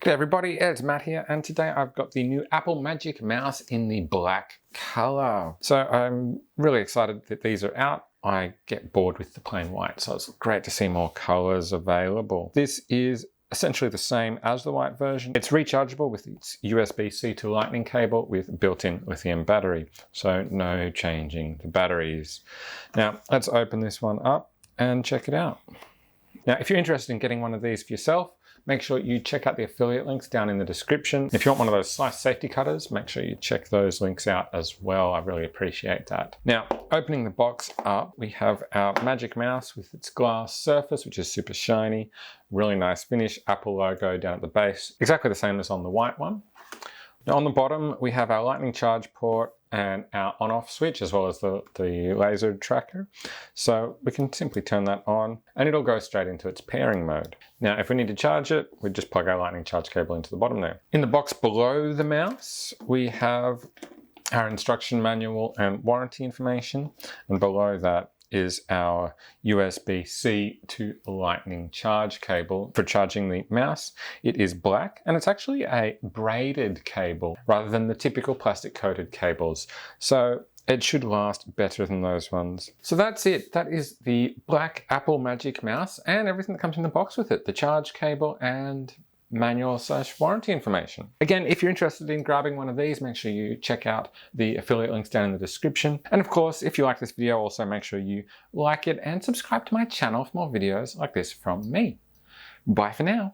G'day everybody, it's Matt here, and today I've got the new Apple Magic Mouse in the black color. So I'm really excited that these are out. I get bored with the plain white, so it's great to see more colors available. This is essentially the same as the white version. It's rechargeable with its USB-C to lightning cable with built-in lithium battery, so no changing the batteries. Now let's open this one up and check it out. Now if you're interested in getting one of these for yourself, make sure you check out the affiliate links down in the description. If you want one of those slice safety cutters, make sure you check those links out as well. I really appreciate that. Now, opening the box up, we have our Magic Mouse with its glass surface, which is super shiny. Really nice finish, Apple logo down at the base. Exactly the same as on the white one. Now on the bottom, we have our lightning charge port and our on-off switch, as well as the laser tracker. So we can simply turn that on and it'll go straight into its pairing mode. Now, if we need to charge it, we just plug our lightning charge cable into the bottom there. In the box below the mouse, we have our instruction manual and warranty information. And below that is our USB-C to lightning charge cable for charging the mouse. It is black and it's actually a braided cable rather than the typical plastic coated cables. So it should last better than those ones. So that's it. That is the black Apple Magic Mouse and everything that comes in the box with it. The charge cable and manual/warranty information. Again, if you're interested in grabbing one of these, make sure you check out the affiliate links down in the description. And of course, if you like this video, also make sure you like it and subscribe to my channel for more videos like this from me. Bye for now.